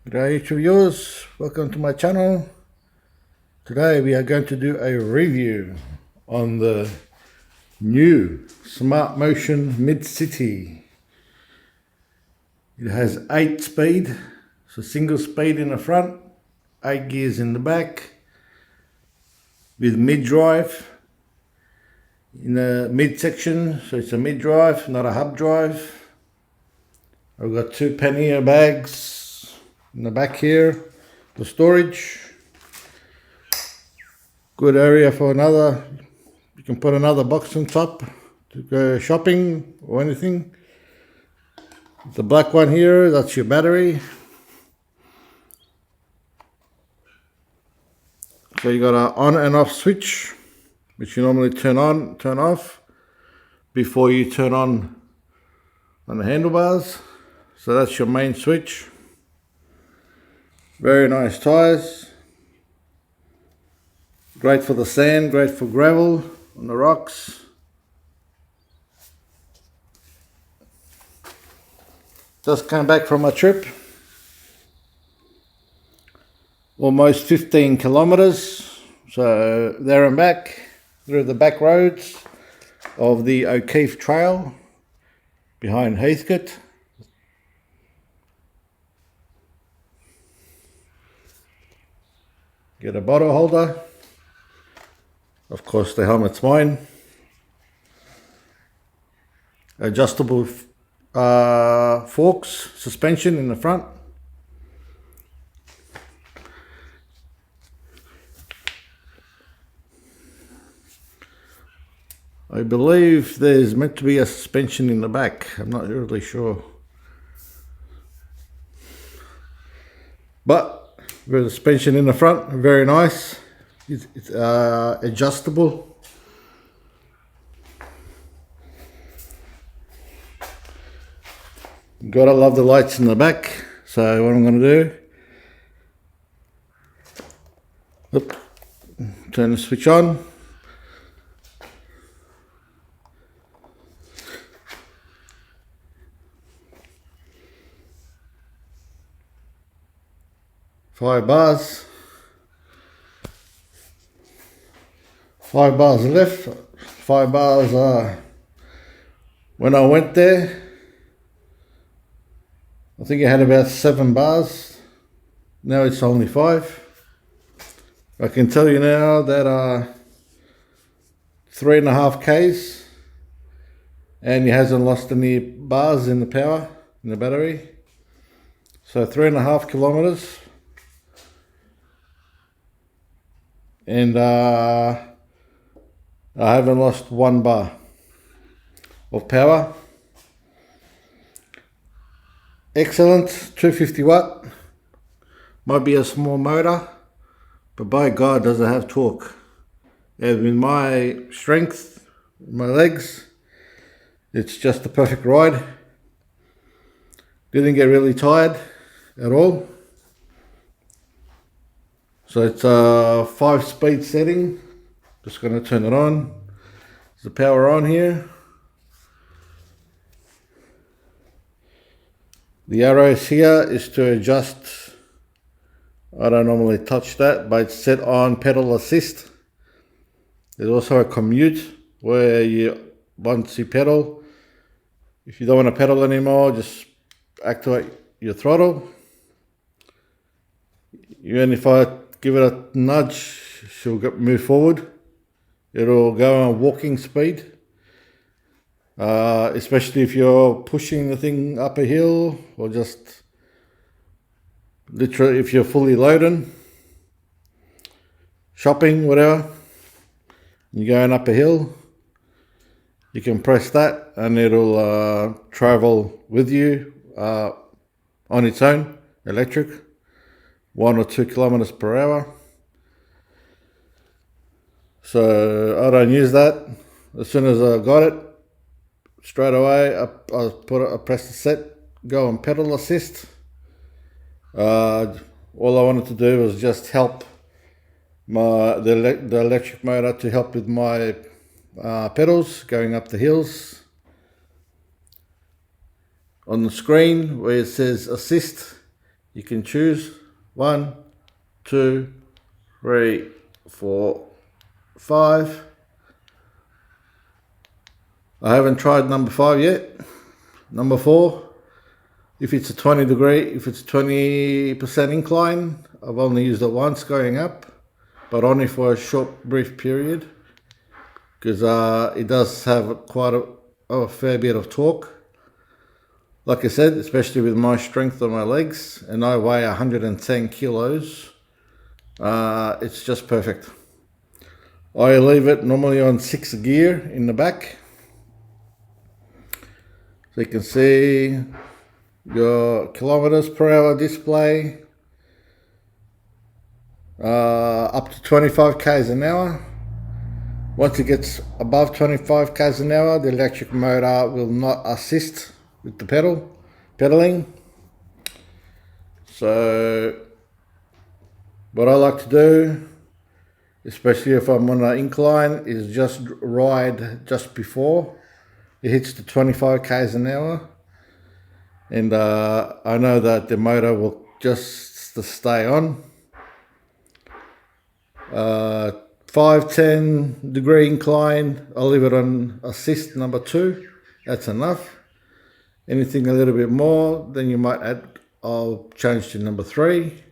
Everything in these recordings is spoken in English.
G'day YouTube viewers, welcome to my channel. Today we are going to do a review on the new Smart Motion Mid-City. It has 8 speed, so single speed in the front, 8 gears in the back, with mid-drive in the mid-section, so it's a mid-drive, not a hub drive. I've got 2 pannier bags in the back here, the storage. Good area for another, you can put another box on top to go shopping or anything. The black one here, that's your battery. So you got an on and off switch, which you normally turn on, turn off before you turn on the handlebars. So that's your main switch. Very nice tires. Great for the sand, great for gravel on the rocks. Just came back from a trip. Almost 15 kilometers. So there and back through the back roads of the O'Keefe Trail behind Heathcote. Get a bottle holder. Of course the helmet's mine. Adjustable forks, suspension in the front. I believe there's meant to be a suspension in the back. I'm not really sure. But with the suspension in the front, very nice. It's adjustable. Gotta love the lights in the back. So what I'm going to do, turn the switch on. Five bars left, 5 bars when I went there. I think it had about 7 bars. Now it's only 5. I can tell you now that 3.5 Ks, and he hasn't lost any bars in the power in the battery. So 3.5 kilometers. And I haven't lost 1 bar of power. Excellent, 250 watt. Might be a small motor, but by God does it have torque. And with my strength, my legs, it's just the perfect ride. Didn't get really tired at all. So it's a 5-speed setting. Just going to turn it on. Is the power on here? The arrows here is to adjust. I don't normally touch that, but it's set on pedal assist. There's also a commute where you, once you pedal, if you don't want to pedal anymore, just activate your throttle. Even if I give it a nudge, she'll move forward. It'll go on walking speed, especially if you're pushing the thing up a hill, or just literally if you're fully loaded, shopping, whatever, you're going up a hill, you can press that and it'll travel with you on its own, electric. 1 or 2 kilometers per hour. So I don't use that. As soon as I got it, straight away I press the set, go on pedal assist. All I wanted to do was just help the electric motor to help with my pedals going up the hills. On the screen where it says assist, You can choose 1, 2, 3, 4, 5. I haven't tried number 5 yet. Number 4, if it's a 20% incline, I've only used it once going up, but only for a short brief period, because it does have quite a fair bit of torque. Like I said, especially with my strength on my legs, and I weigh 110 kilos, it's just perfect. I leave it normally on 6th gear in the back. So you can see your kilometers per hour display, up to 25 k's an hour. Once it gets above 25 k's an hour, the electric motor will not assist with the pedaling. So what I like to do, especially if I'm on an incline, is just ride just before it hits the 25 k's an hour, and I know that the motor will just stay on. 5-10 degree incline, I'll leave it on assist number 2. That's enough. Anything a little bit more, then you might add, I'll change to number 3.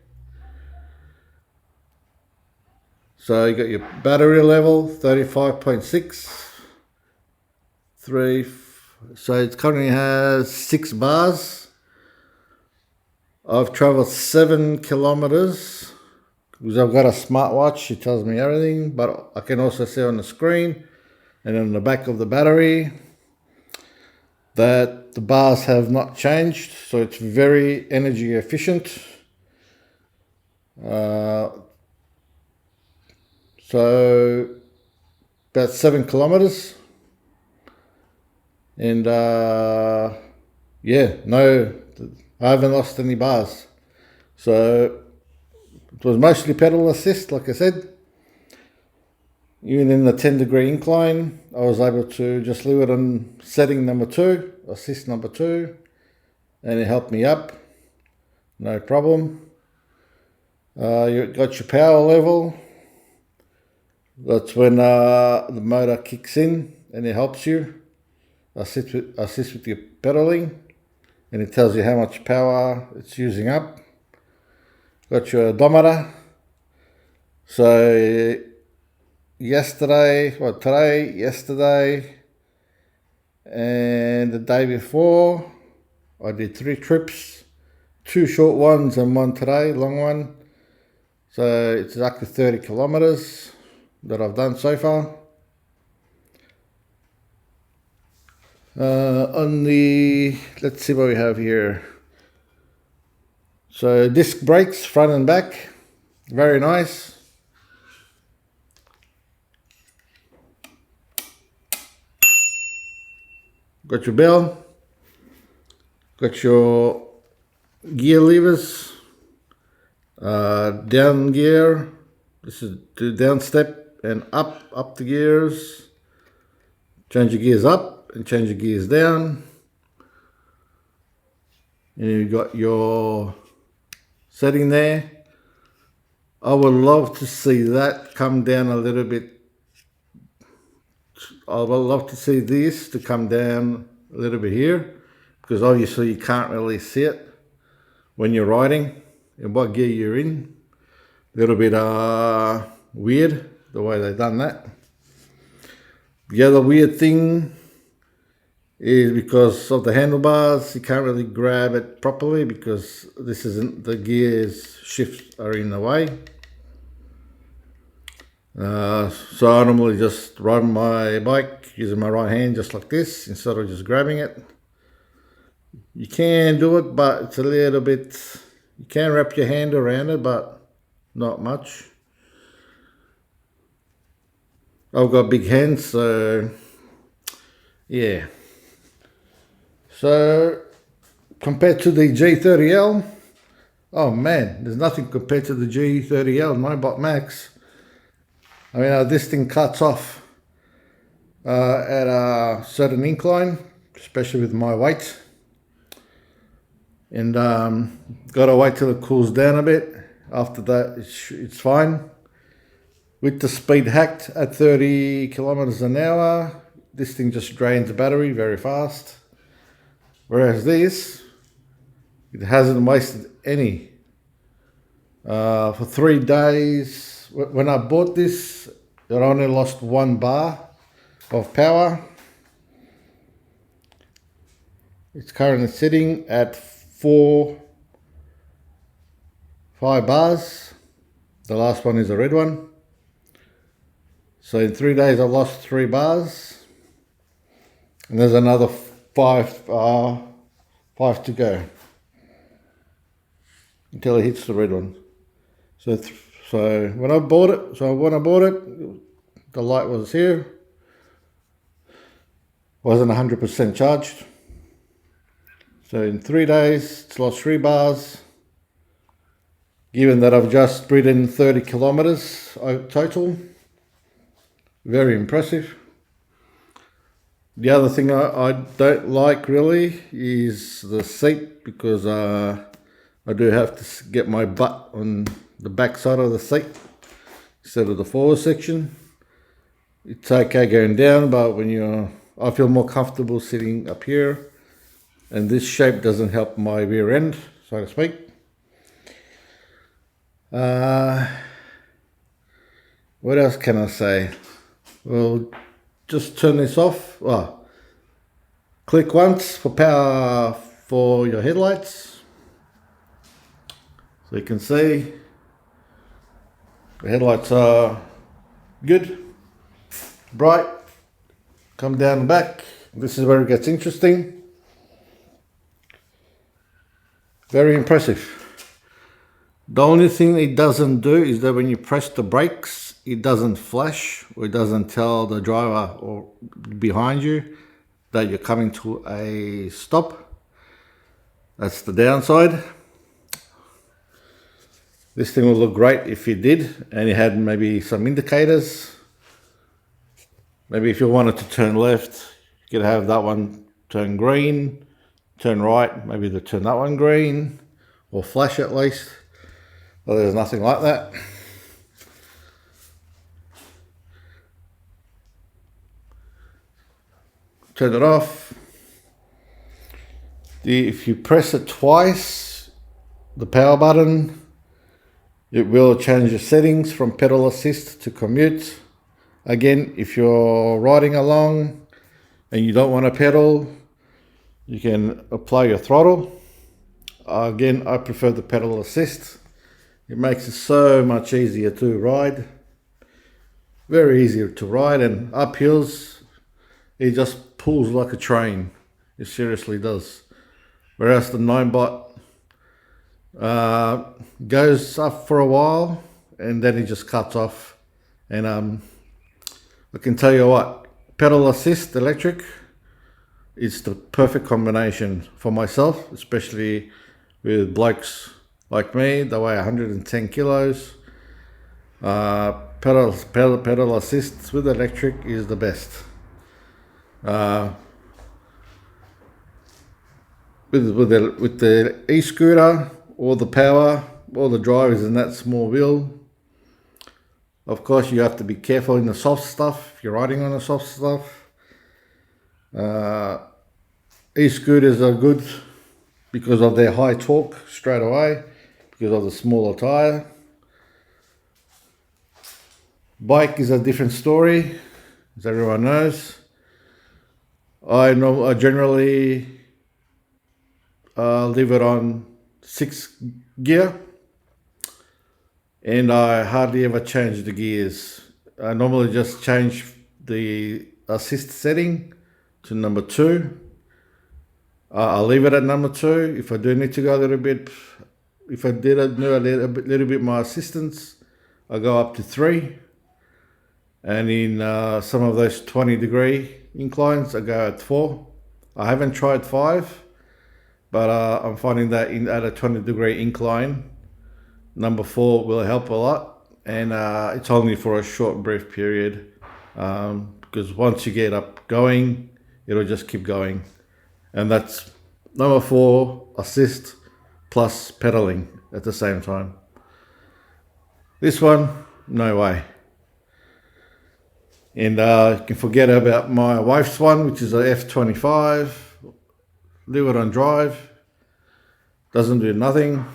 So you got your battery level, 35.6. 3, so it currently has 6 bars. I've traveled 7 kilometers because I've got a smartwatch. It tells me everything, but I can also see on the screen and on the back of the battery that the bars have not changed, so it's very energy efficient. So about 7 kilometers. And yeah, no, I haven't lost any bars. So it was mostly pedal assist, like I said. Even in the 10 degree incline, I was able to just leave it on setting number 2, assist number 2, and it helped me up, no problem. You got your power level. That's when the motor kicks in and it helps you. Assist with your pedaling, and it tells you how much power it's using up. Got your odometer. So yesterday, and the day before, I did 3 trips, 2 short ones and 1 today, long one. So it's exactly 30 kilometers that I've done so far. Let's see what we have here. So disc brakes, front and back, very nice. Got your bell, got your gear levers, down gear, this is the down step, and up the gears. Change your gears up and change your gears down. And you've got your setting there. I would love to see that come down a little bit. I would love to see this to come down a little bit here, because obviously you can't really see it when you're riding and what gear you're in. A little bit weird the way they've done that. The other weird thing is because of the handlebars, you can't really grab it properly because this isn't, the gears shifts are in the way. So I normally just ride my bike using my right hand just like this instead of just grabbing it. You can do it, but it's a little bit, you can wrap your hand around it, but not much. I've got big hands, so yeah. So compared to the G30L, oh man, there's nothing compared to the G30L 9-bot Max. I mean, this thing cuts off at a certain incline, especially with my weight. and gotta wait till it cools down a bit. After that, it's fine. With the speed hacked at 30 kilometers an hour, this thing just drains the battery very fast. Whereas this, it hasn't wasted any. For 3 days, when I bought this, it only lost 1 bar of power. It's currently sitting at 5 bars. The last one is a red one. So in 3 days I lost 3 bars. And there's another 5 to go until it hits the red one. So when I bought it, the light was here. Wasn't 100% charged. So in 3 days, it's lost 3 bars. Given that I've just ridden 30 kilometers total, very impressive. The other thing I don't like really is the seat, because I do have to get my butt on the back side of the seat instead of the forward section. It's okay going down, but I feel more comfortable sitting up here, and this shape doesn't help my rear end, so to speak. What else can I say? Well, just turn this off. Click once for power for your headlights. So you can see the headlights are good, bright. Come down the back. This is where it gets interesting. Very impressive. The only thing it doesn't do is that when you press the brakes, it doesn't flash, or it doesn't tell the driver or behind you that you're coming to a stop. That's the downside. This thing would look great if it did, and it had maybe some indicators. Maybe if you wanted to turn left, you could have that one turn green, turn right, maybe to turn that one green, or flash at least. But there's nothing like that. Turn it off. If you press it twice, the power button, it will change your settings from pedal assist to commute. Again, if you're riding along and you don't want to pedal, you can apply your throttle. Again, I prefer the pedal assist. It makes it so much easier to ride. Very easy to ride, and up hills, it just pulls like a train. It seriously does. Whereas the 9-bot goes up for a while and then it just cuts off. And I can tell you what, pedal assist electric is the perfect combination for myself, especially with blokes like me, they weigh 110 kilos. Pedal assist with electric is the best. With the e-scooter, all the power, all the drive is in that small wheel. Of course, you have to be careful in the soft stuff if you're riding on the soft stuff. E-scooters are good because of their high torque straight away, because of the smaller tire. Bike is a different story, as everyone knows. I generally leave it on 6 gear, and I hardly ever change the gears. I normally just change the assist setting to number 2. I'll leave it at number 2. If I do need to go a little bit, if I did a little bit more assistance, I go up to 3. And in some of those 20-degree inclines, I go at 4. I haven't tried 5, but I'm finding that at a 20-degree incline, number 4 will help a lot. And it's only for a short, brief period, because once you get up going, it'll just keep going. And that's number 4, assist plus pedaling at the same time. This one, no way. And you can forget about my wife's one, which is a F25. Leave it on drive. Doesn't do nothing.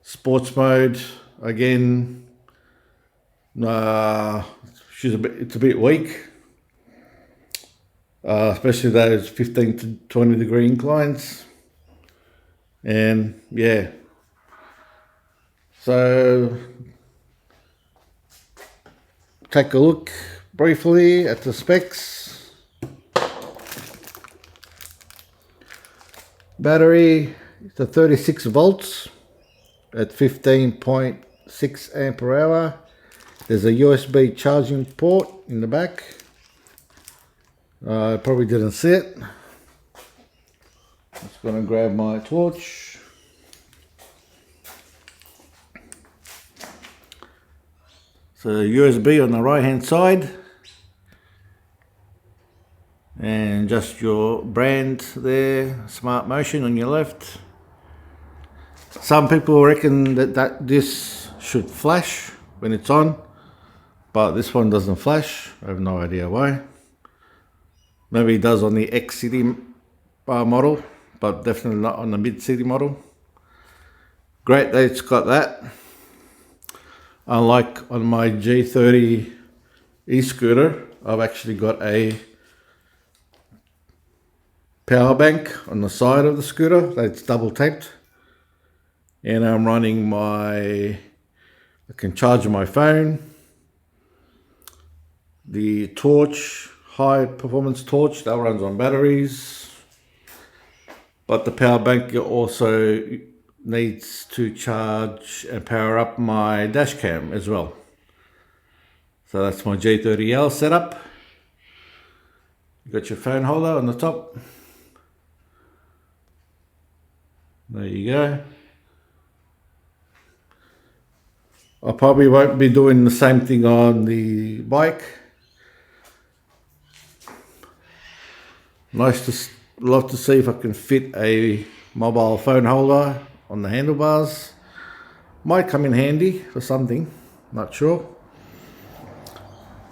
Sports mode, again, it's a bit weak. Especially those 15 to 20 degree inclines. And yeah. So take a look briefly at the specs. Battery, it's a 36 volts at 15.6 ampere hour. There's a USB charging port in the back. I probably didn't see it. Just gonna grab my torch. So USB on the right hand side, and just your brand there, Smart Motion on your left. Some people reckon that this should flash when it's on, but this one doesn't flash. I have no idea why. Maybe it does on the X City model, but definitely not on the Mid City model. Great that it's got that. Unlike on my G30 e-scooter, I've actually got a power bank on the side of the scooter that's double taped. And I'm running I can charge my phone. The torch, high performance torch, that runs on batteries. But the power bank also needs to charge and power up my dash cam as well. So that's my G30L setup. You got your phone holder on the top. There you go. I probably won't be doing the same thing on the bike. Love to see if I can fit a mobile phone holder on the handlebars. Might come in handy for something, not sure.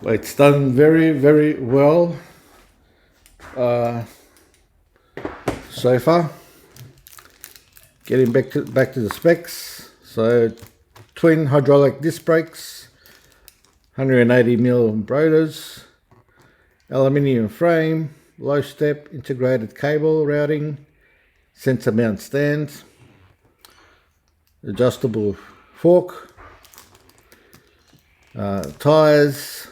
But it's done very, very well so far. Getting back to the specs. So twin hydraulic disc brakes, 180mm rotors, aluminium frame, low step integrated cable routing, sensor mount stand, adjustable fork, tyres,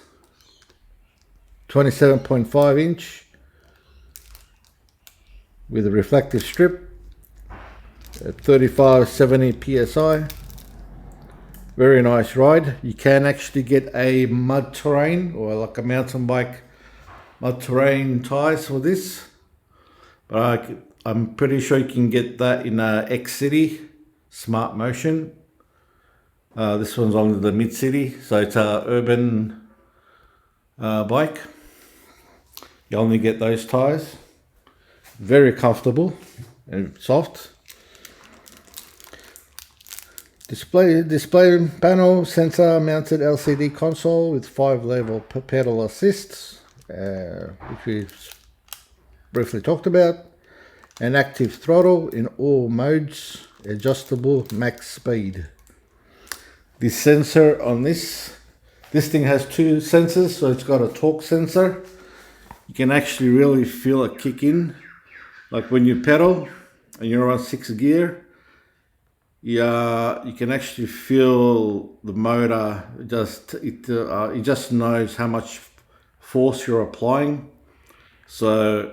27.5 inch with a reflective strip at 3570 psi. Very nice ride. You can actually get a mud terrain or like a mountain bike mud terrain tyres for this, but I'm pretty sure you can get that in a X City Smart Motion. This one's on the Mid City, so it's a urban bike. You only get those tyres. Very comfortable and soft. Display panel, sensor mounted LCD console with 5 level pedal assists, which we've briefly talked about, and active throttle in all modes, adjustable max speed. The sensor on this thing has 2 sensors, so it's got a torque sensor. You can actually really feel it kick in, like when you pedal and you're on 6th gear. Yeah, you can actually feel the motor. It just knows how much force you're applying, so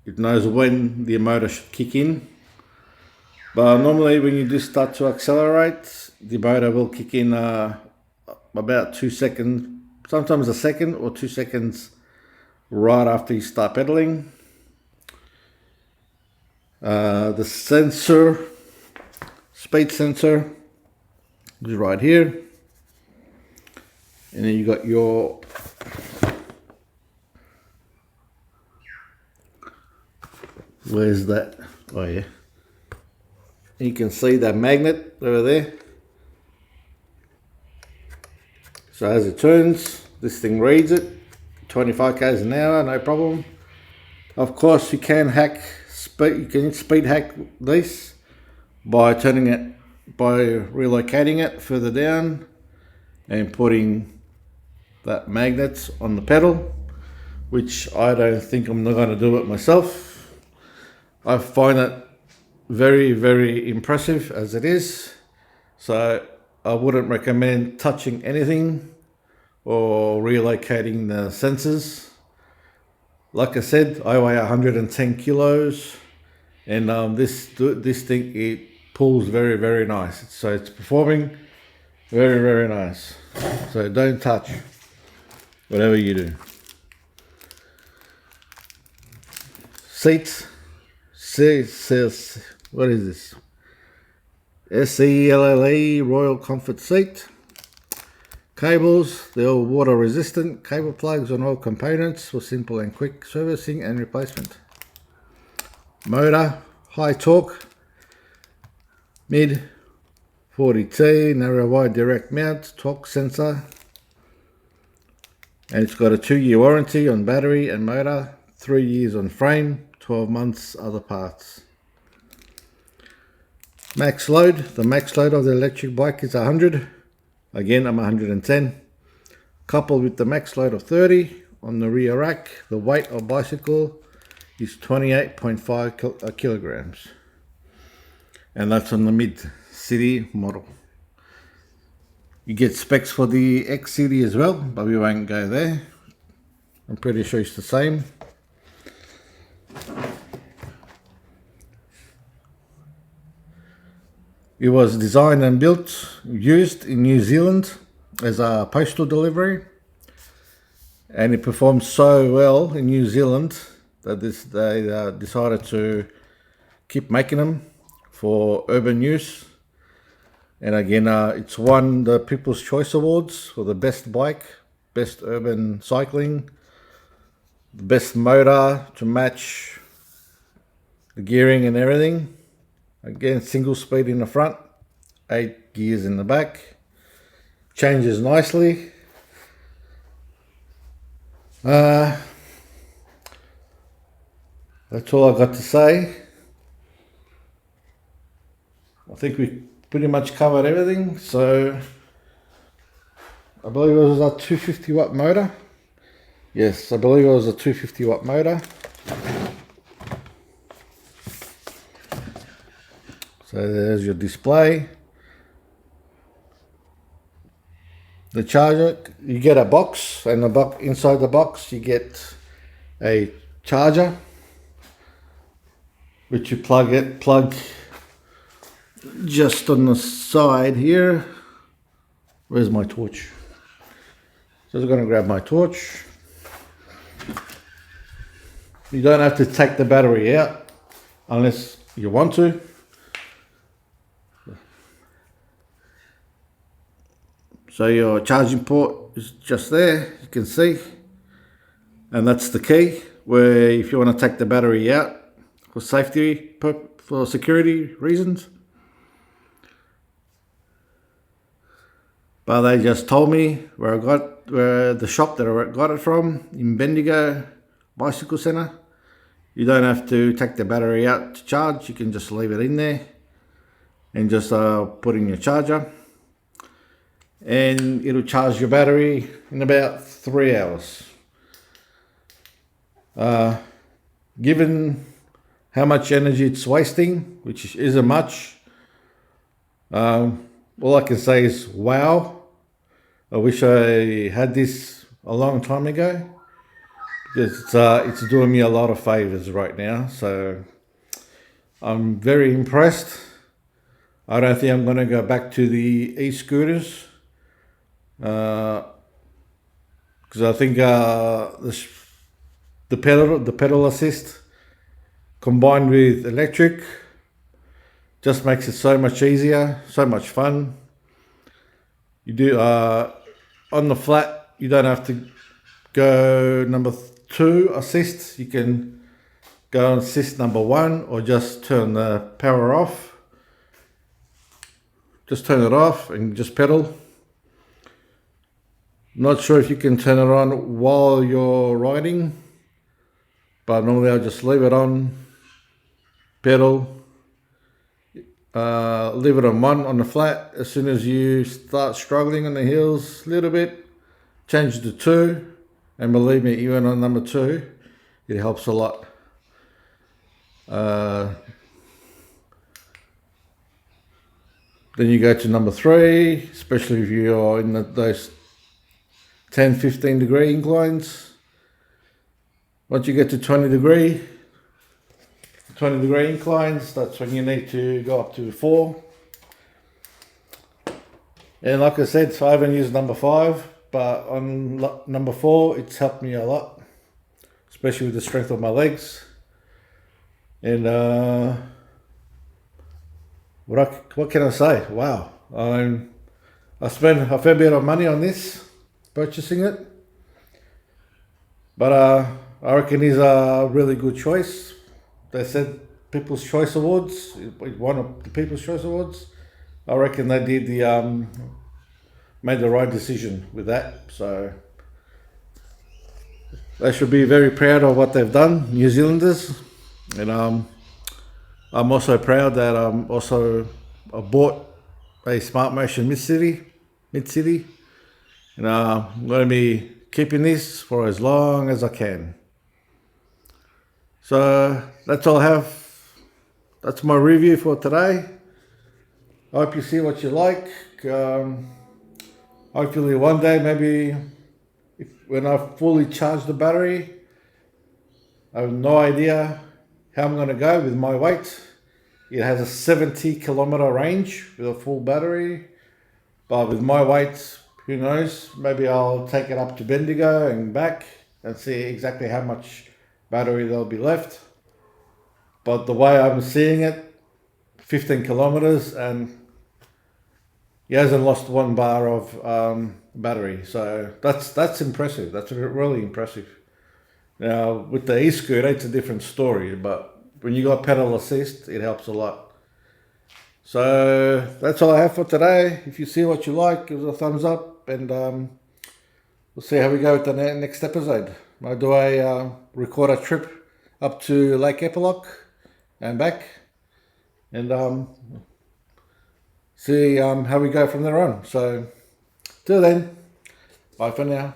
it knows when the motor should kick in. But normally, when you do start to accelerate, the motor will kick in about 2 seconds, sometimes a second or 2 seconds, right after you start pedaling. The sensor. Speed sensor is right here, and then you got your Where's that? Oh yeah. You can see that magnet over there. So as it turns, this thing reads it, 25 k's an hour, no problem. Of course, you can speed hack this by relocating it further down and putting that magnet on the pedal, which I don't think I'm not going to do it myself. I find it very, very impressive as it is. So I wouldn't recommend touching anything or relocating the sensors. Like I said, I weigh 110 kilos, and this thing, it pulls very, very nice. So it's performing very, very nice. So don't touch whatever you do. Seats, says what is this? SELLE Royal Comfort Seat. Cables, they're all water resistant. Cable plugs on all components for simple and quick servicing and replacement. Motor, high torque, mid 40T, narrow wide direct mount, torque sensor. And it's got a 2-year warranty on battery and motor, 3 years on frame, 12 months other parts. Max load, the max load of the electric bike is 100. Again, I'm 110. Coupled with the max load of 30 on the rear rack, the weight of bicycle is 28.5 kilograms. And that's on the mid-city model. You get specs for the X-City as well, but we won't go there. I'm pretty sure it's the same. It was designed and used in New Zealand as a postal delivery, and it performed so well in New Zealand that they decided to keep making them for urban use. And again, it's won the People's Choice Awards for the best bike, best urban cycling, the best motor to match the gearing and everything. Again, single speed in the front, 8 gears in the back. Changes nicely. That's all I got to say. I think we pretty much covered everything. So I believe it was a 250 watt motor. Yes, I believe it was a 250 watt motor. So there's your display. The charger, you get a box, and inside the box you get a charger, which you plug just on the side here. Where's my torch? So I'm going to grab my torch. You don't have to take the battery out unless you want to. So your charging port is just there, you can see, and that's the key, where if you want to take the battery out for safety, for security reasons. But they just told me where the shop that I got it from, in Bendigo Bicycle Centre. You don't have to take the battery out to charge, you can just leave it in there and just put in your charger. And it'll charge your battery in about 3 hours. Given how much energy it's wasting, which isn't much, all I can say is wow. I wish I had this a long time ago, because it's doing me a lot of favors right now. So I'm very impressed. I don't think I'm going to go back to the e-scooters. Because I think the pedal assist combined with electric just makes it so much easier, so much fun. You do on the flat, you don't have to go number 2 assist. You can go on assist number 1 or just turn the power off. Just turn it off and just pedal. Not sure if you can turn it on while you're riding, but normally I'll just leave it on, pedal, leave it on 1 on the flat. As soon as you start struggling on the hills a little bit, change to 2, and believe me, even on number 2, it helps a lot. Then you go to number 3, especially if you are in those 10-15 degree inclines. Once you get to 20 degree inclines, that's when you need to go up to 4. And like I said, so I haven't used number 5, but on number 4, it's helped me a lot, especially with the strength of my legs. And what can I say? Wow, I spent a fair bit of money on this, purchasing it, but I reckon it's a really good choice. They said People's Choice Awards, it won the People's Choice Awards. I reckon they did made the right decision with that. So they should be very proud of what they've done, New Zealanders. And I'm also proud that I bought a Smart Motion Mid City, and I'm going to be keeping this for as long as I can. So that's all I have. That's my review for today. I hope you see what you like. Hopefully one day, maybe when I fully charge the battery, I have no idea how I'm going to go with my weight. It has a 70 kilometer range with a full battery, but with my weight, who knows, maybe I'll take it up to Bendigo and back and see exactly how much battery there'll be left. But the way I'm seeing it, 15 kilometers, and he hasn't lost 1 bar of battery. So that's impressive. That's really impressive. Now with the e-scooter, it's a different story, but when you got pedal assist, it helps a lot. So that's all I have for today. If you see what you like, give us a thumbs up, and we'll see how we go with the next episode. I'll do record a trip up to Lake Epilogue and back, and see how we go from there on. So till then, bye for now.